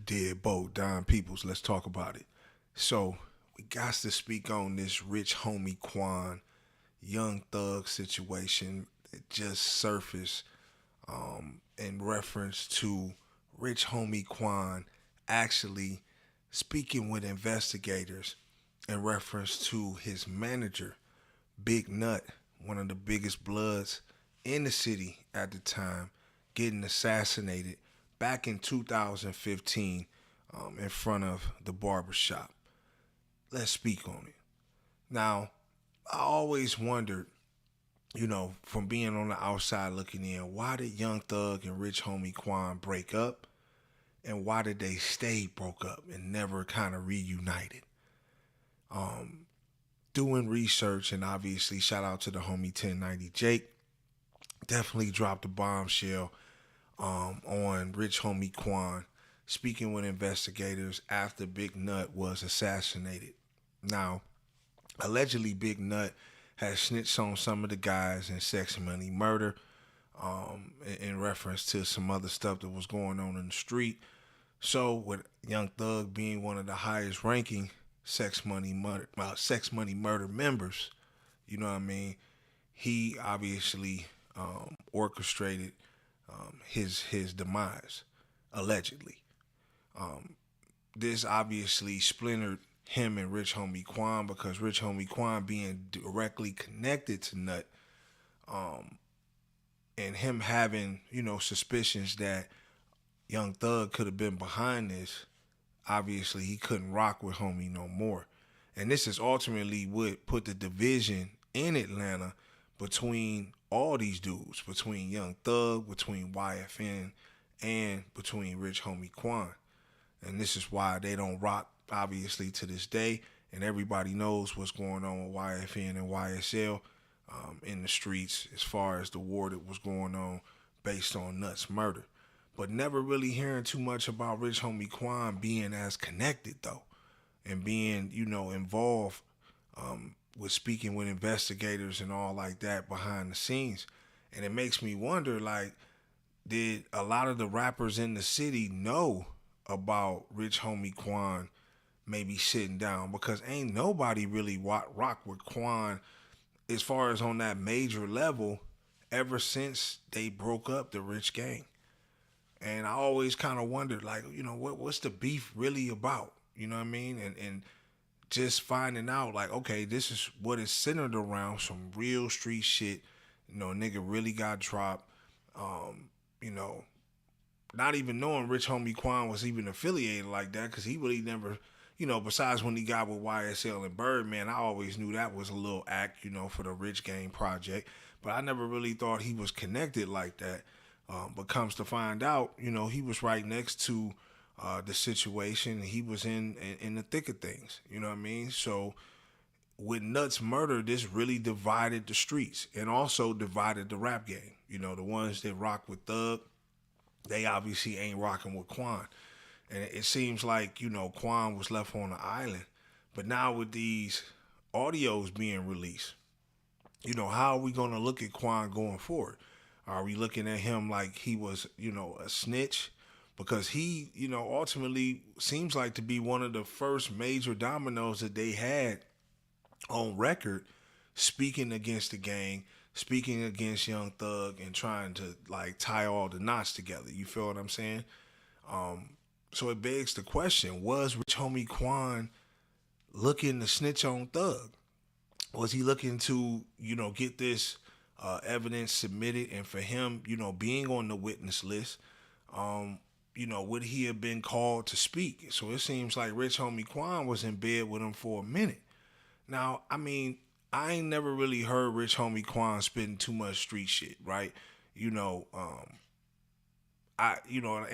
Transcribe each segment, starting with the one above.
Deadbolt, Don Peoples. Let's talk about it. So we got to speak on this rich homie Quan, young thug situation that just surfaced in reference to rich homie Quan actually speaking with investigators in reference to his manager, Big Nut, one of the biggest bloods in the city at the time, getting assassinated back in 2015 in front of the barbershop. Let's speak on it. Now, I always wondered, from being on the outside looking in, why did Young Thug and Rich Homie Quan break up? And why did they stay broke up and never kind of reunited? Um, Doing research, and obviously shout out to the homie 1090 Jake, definitely dropped a bombshell on Rich Homie Quan speaking with investigators after Big Nut was assassinated. Now, allegedly, Big Nut has snitched on some of the guys in Sex Money Murder in reference to some other stuff that was going on in the street. So, with Young Thug being one of the highest ranking Sex Money Murder members, you know what I mean, he obviously orchestrated his demise, allegedly. Um, this obviously splintered him and Rich Homie Quan because Rich Homie Quan being directly connected to Nut, um, and him having suspicions that Young Thug could have been behind this. Obviously, he couldn't rock with Homie no more, and this is ultimately what put the division in Atlanta between all these dudes, between Young Thug, between YFN, and between Rich Homie Quan. And this is why they don't rock, obviously, to this day. And everybody knows what's going on with YFN and YSL in the streets as far as the war that was going on based on Nuts murder. But never really hearing too much about Rich Homie Quan being as connected, though, and being, involved with speaking with investigators and all like that behind the scenes. And it makes me wonder, like, did a lot of the rappers in the city know about Rich Homie Quan maybe sitting down? Because ain't nobody really rock with Quan as far as on that major level ever since they broke up the Rich Gang. And I always kind of wondered, like, what's the beef really about? You know what I mean? And just finding out, like, okay, this is what it's centered around, some real street shit. Nigga really got dropped. You know, not even knowing Rich Homie Quan was even affiliated like that, because he really never, besides when he got with YSL and Birdman, I always knew that was a little act, for the Rich Gang project. But I never really thought he was connected like that. But comes to find out, he was right next to the situation. He was in the thick of things. You know what I mean? So with Nuts murder, this really divided the streets and also divided the rap game. The ones that rock with Thug, they obviously ain't rocking with Quan. And it seems like, Quan was left on the island. But now with these audios being released, how are we going to look at Quan going forward? Are we looking at him like he was, a snitch? Because he, ultimately seems like to be one of the first major dominoes that they had on record speaking against the gang, speaking against Young Thug, and trying to, like, tie all the knots together. You feel what I'm saying? So it begs the question, was Rich Homie Quan looking to snitch on Thug? Was he looking to, get this evidence submitted, and for him, being on the witness list, would he have been called to speak? So it seems like Rich Homie Quan was in bed with him for a minute. Now, I mean, I ain't never really heard Rich Homie Quan spitting too much street shit, right? And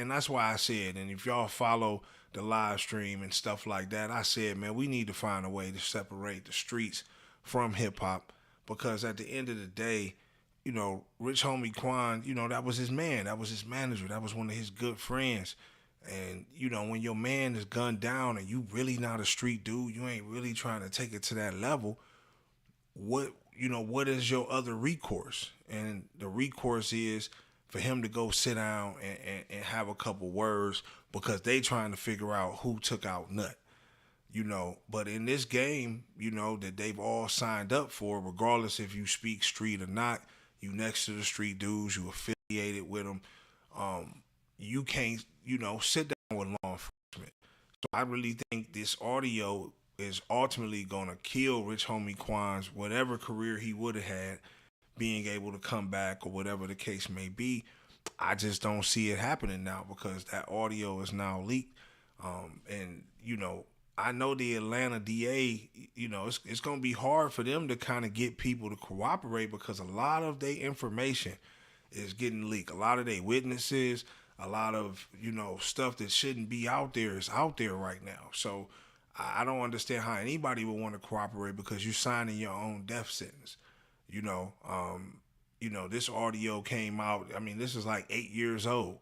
that's why I said, and if y'all follow the live stream and stuff like that, I said, man, we need to find a way to separate the streets from hip hop, because at the end of the day, Rich Homie Quan, that was his man, that was his manager, that was one of his good friends. And, when your man is gunned down and you really not a street dude, you ain't really trying to take it to that level, what is your other recourse? And the recourse is for him to go sit down and have a couple words because they trying to figure out who took out Nut. But in this game, that they've all signed up for, regardless if you speak street or not, you next to the street dudes, you affiliated with them, you can't, sit down with law enforcement. So I really think this audio is ultimately gonna kill Rich Homie Quan's whatever career he would have had, being able to come back or whatever the case may be. I just don't see it happening now because that audio is now leaked. And I know the Atlanta DA, it's going to be hard for them to kind of get people to cooperate because a lot of their information is getting leaked. A lot of their witnesses, a lot of, stuff that shouldn't be out there is out there right now. So I don't understand how anybody would want to cooperate because you're signing your own death sentence. You know, this audio came out. I mean, this is like 8 years old.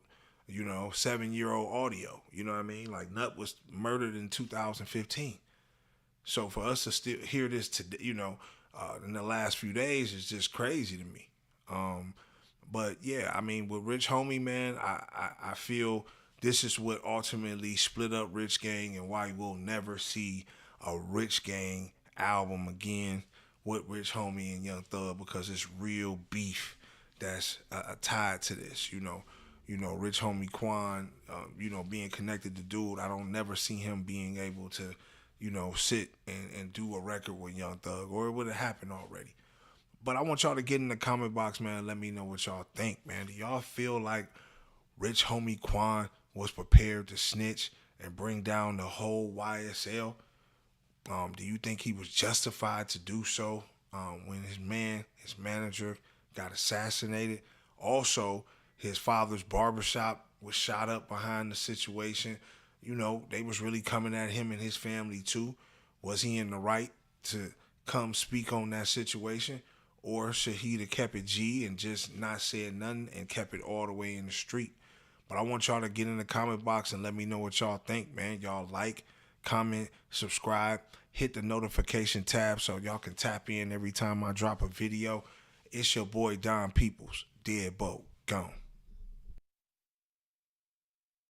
7-year-old audio. You know what I mean? Like Nut was murdered in 2015. So for us to still hear this today, in the last few days, is just crazy to me. But yeah, I mean, with Rich Homie, man, I feel this is what ultimately split up Rich Gang and why we'll never see a Rich Gang album again with Rich Homie and Young Thug because it's real beef that's tied to this. Rich Homie Quan, being connected to Dude, I don't never see him being able to, sit and do a record with Young Thug, or it would have happened already. But I want y'all to get in the comment box, man. Let me know what y'all think, man. Do y'all feel like Rich Homie Quan was prepared to snitch and bring down the whole YSL? Do you think he was justified to do so when his manager, got assassinated? Also, his father's barbershop was shot up behind the situation. They was really coming at him and his family too. Was he in the right to come speak on that situation? Or should he have kept it G and just not said nothing and kept it all the way in the street? But I want y'all to get in the comment box and let me know what y'all think, man. Y'all like, comment, subscribe, hit the notification tab so y'all can tap in every time I drop a video. It's your boy Don Peoples, Deadbolt, gone.